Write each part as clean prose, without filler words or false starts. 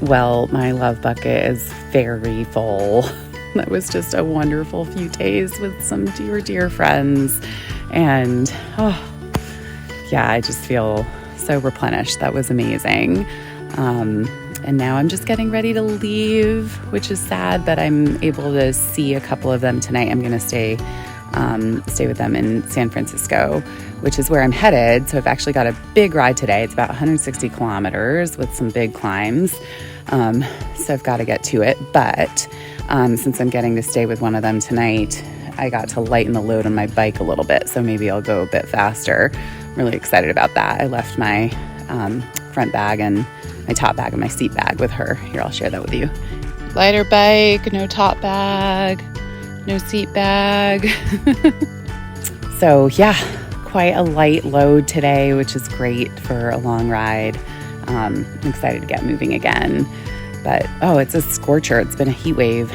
Well, my love bucket is very full. That was just a wonderful few days with some dear friends. And I just feel so replenished. That was amazing. And now I'm just getting ready to leave, which is sad, but I'm able to see a couple of them tonight. I'm going to stay with them in San Francisco, which is where I'm headed. So I've actually got a big ride today. It's about 160 kilometers with some big climbs. So I've got to get to it. But since I'm getting to stay with one of them tonight, I got to lighten the load on my bike a little bit. So maybe I'll go a bit faster. I'm really excited about that. I left my front bag and my top bag and my seat bag with her. Here, I'll share that with you. Lighter bike, no top bag, no seat bag. So yeah, quite a light load today, which is great for a long ride. I'm excited to get moving again. But it's a scorcher. It's been a heat wave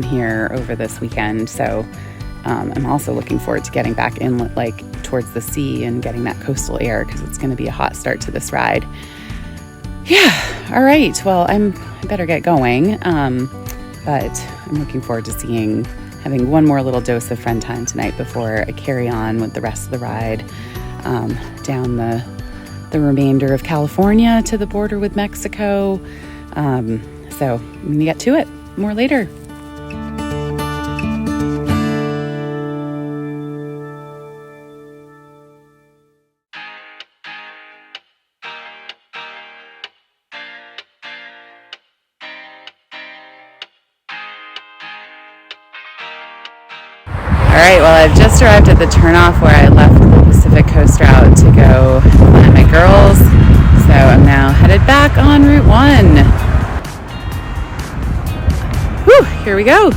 here over this weekend. So I'm also looking forward to getting back inland, like towards the sea, and getting that coastal air, because it's going to be a hot start to this ride. Yeah. All right. Well, I better get going. But I'm looking forward to having one more little dose of friend time tonight before I carry on with the rest of the ride down the remainder of California to the border with Mexico. So I'm going to get to it more later. All right, well, I've just arrived at the turnoff where I left the Pacific Coast route to go find my girls. So I'm now headed back on Route 1. Whew, here we go.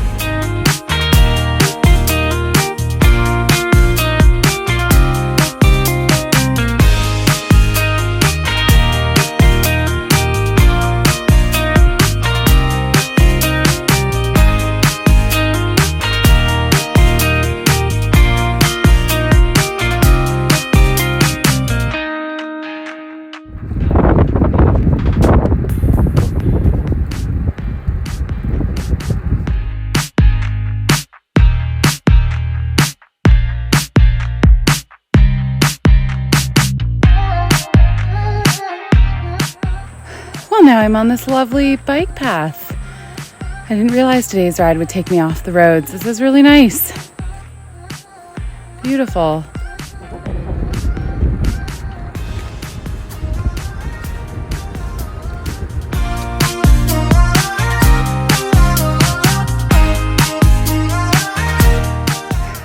Now I'm on this lovely bike path. I didn't realize today's ride would take me off the roads. This is really nice. Beautiful.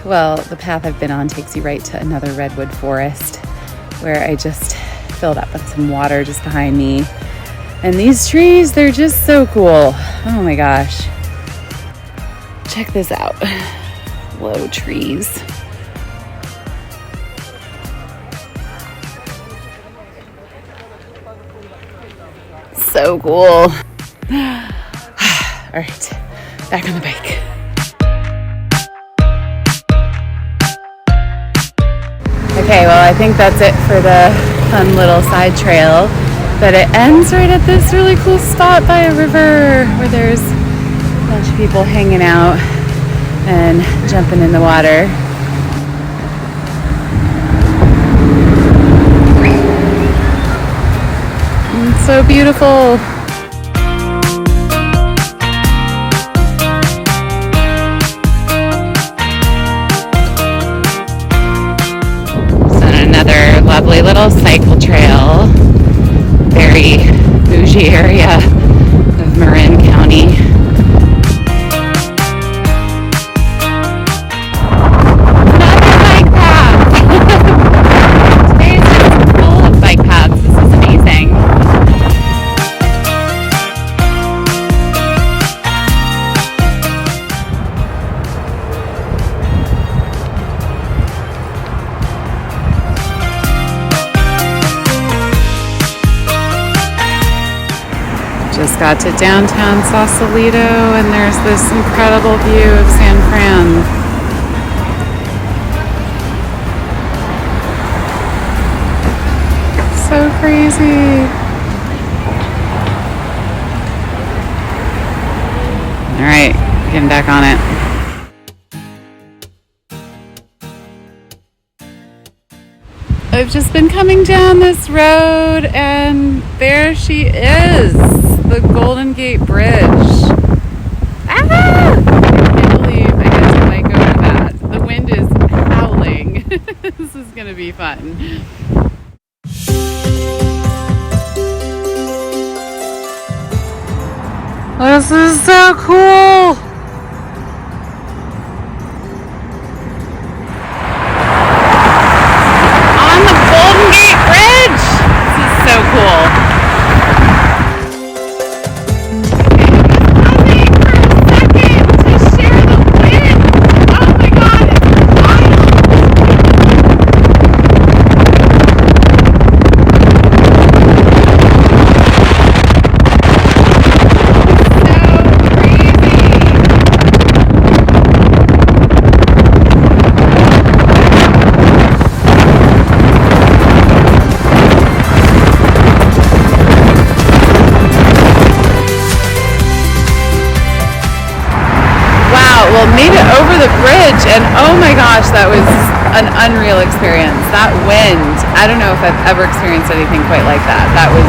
Well, the path I've been on takes you right to another redwood forest where I just filled up with some water just behind me. And these trees, they're just so cool. Oh my gosh. Check this out. Low trees. So cool. All right, back on the bike. Okay, well, I think that's it for the fun little side trail. But it ends right at this really cool spot by a river where there's a bunch of people hanging out and jumping in the water. It's so beautiful. So another lovely little cycle trail. Very bougie area of Marin County. Another bike path! Today's just full of bike paths. This is amazing. Just got to downtown Sausalito, and there's this incredible view of San Fran. So crazy. getting back on it. I've just been coming down this road and there she is, the Golden Gate Bridge. Ah! I can't believe I get to like go to that. The wind is howling. This is gonna be fun. This is so cool. So cool. Well, made it over the bridge, and oh my gosh, that was an unreal experience. That wind, I don't know if I've ever experienced anything quite like that. That was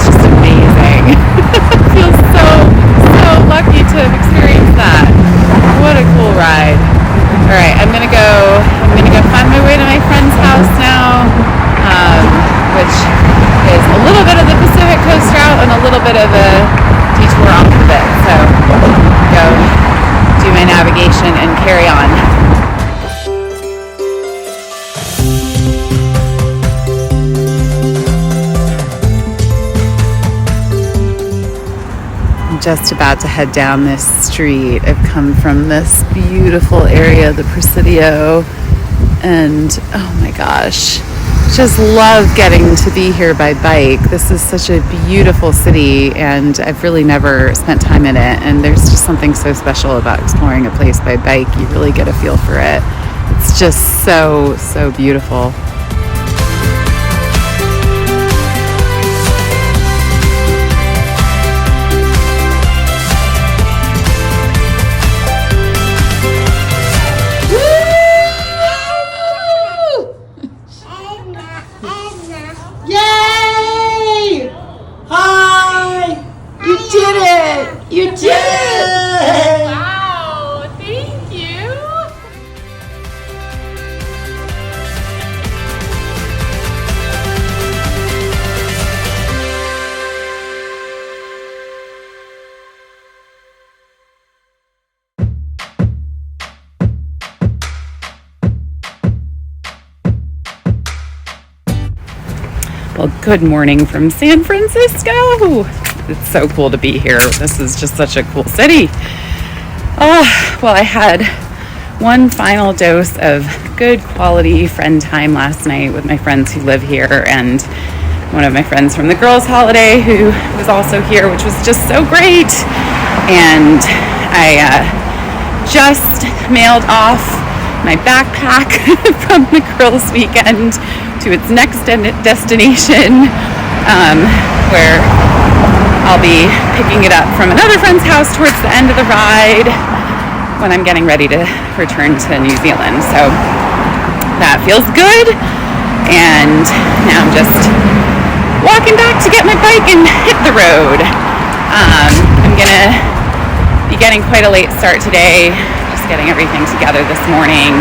just amazing. I feel so lucky to have experienced that. What a cool ride. All right, I'm gonna go find my way to my friend's house now, which is a little bit of the Pacific Coast route and a little bit of a detour off of it. So go do my navigation and carry on. I'm just about to head down this street. I've come from this beautiful area, the Presidio, and oh my gosh, just love getting to be here by bike. This is such a beautiful city and I've really never spent time in it, and there's just something so special about exploring a place by bike. You really get a feel for it. It's just so beautiful. You did it! Wow, thank you. Well, good morning from San Francisco. It's so cool to be here. This is just such a cool city. Well, I had one final dose of good quality friend time last night with my friends who live here, and one of my friends from the girls' holiday who was also here, which was just so great. And I just mailed off my backpack from the girls' weekend to its next destination, where I'll be picking it up from another friend's house towards the end of the ride when I'm getting ready to return to New Zealand. So that feels good. And now I'm just walking back to get my bike and hit the road. I'm gonna be getting quite a late start today, just getting everything together this morning.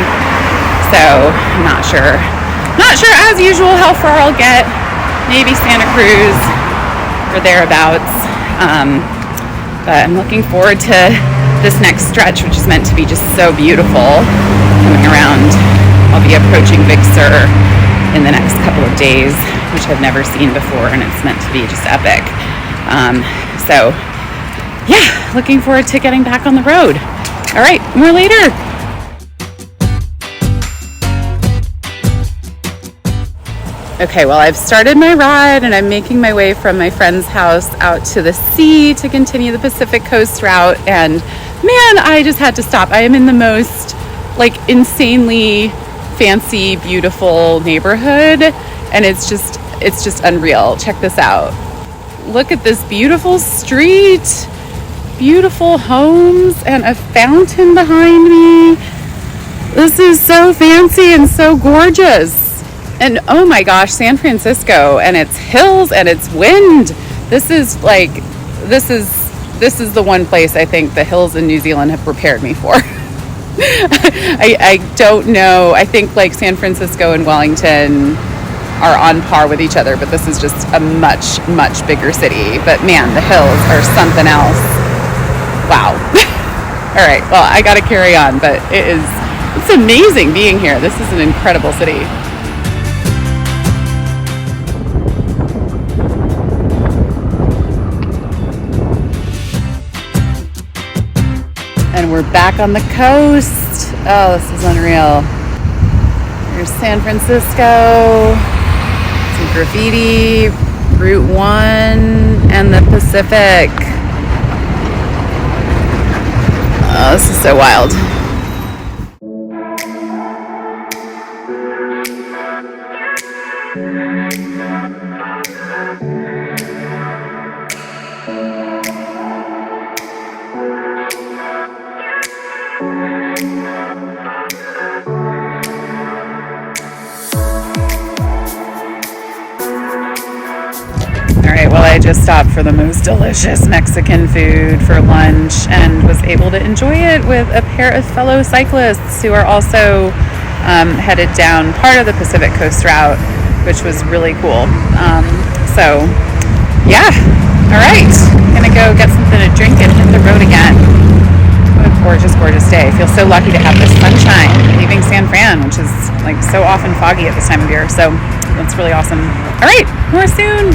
So I'm not sure as usual how far I'll get. Maybe Santa Cruz or thereabouts, but I'm looking forward to this next stretch, which is meant to be just so beautiful. Coming around, I'll be approaching Big Sur in the next couple of days, which I've never seen before, and it's meant to be just epic. So yeah, looking forward to getting back on the road. All right, more later. Okay, well, I've started my ride and I'm making my way from my friend's house out to the sea to continue the Pacific Coast route. And man, I just had to stop. I am in the most insanely fancy, beautiful neighborhood, and it's just unreal. Check this out. Look at this beautiful street. beautiful homes and a fountain behind me. This is so fancy and so gorgeous. And oh my gosh, San Francisco and its hills and its wind. This is the one place I think the hills in New Zealand have prepared me for. I don't know. I think like San Francisco and Wellington are on par with each other, but this is just a much, much bigger city. But man, the hills are something else. Wow. All right, well, I got to carry on, but it's amazing being here. This is an incredible city. And we're back on the coast. Oh, this is unreal. Here's San Francisco, some graffiti, Route 1, and the Pacific. Oh, this is so wild. Well, I just stopped for the most delicious Mexican food for lunch and was able to enjoy it with a pair of fellow cyclists who are also headed down part of the Pacific Coast route, which was really cool. So, yeah. All right. Gonna go get something to drink and hit the road again. What a gorgeous, gorgeous day. I feel so lucky to have this sunshine leaving San Fran, which is like so often foggy at this time of year. So that's really awesome. All right. More soon.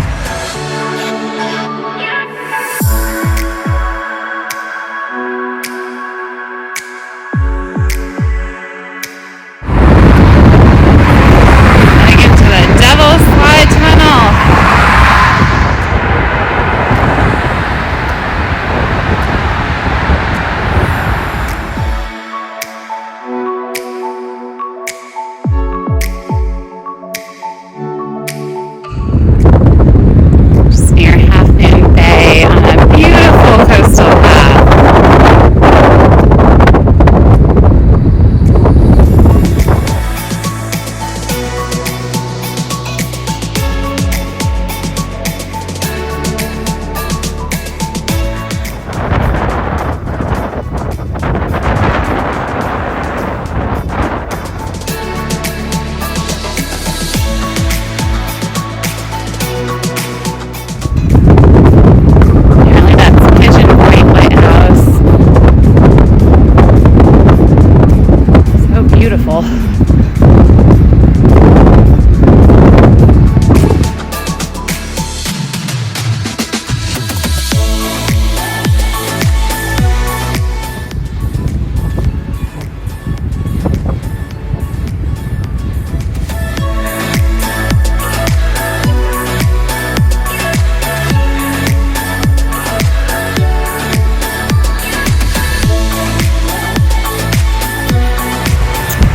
Beautiful.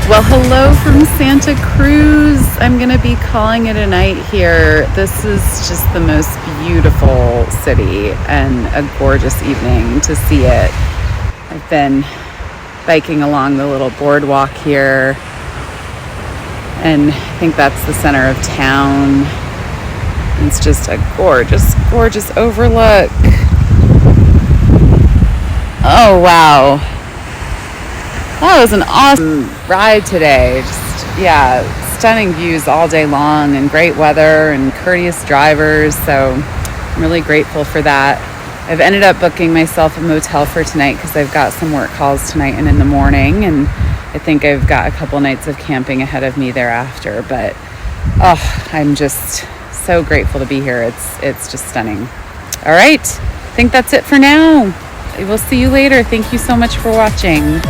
Well, hello from Santa Cruz. I'm going to be calling it a night here. This is just the most beautiful city and a gorgeous evening to see it. I've been biking along the little boardwalk here, and I think that's the center of town. It's just a gorgeous, gorgeous overlook. Oh, wow. That was an awesome ride today. Just, yeah, stunning views all day long and great weather and courteous drivers. So I'm really grateful for that. I've ended up booking myself a motel for tonight because I've got some work calls tonight and in the morning. And I think I've got a couple nights of camping ahead of me thereafter. But, oh, I'm just so grateful to be here. It's just stunning. All right. I think that's it for now. We'll see you later. Thank you so much for watching.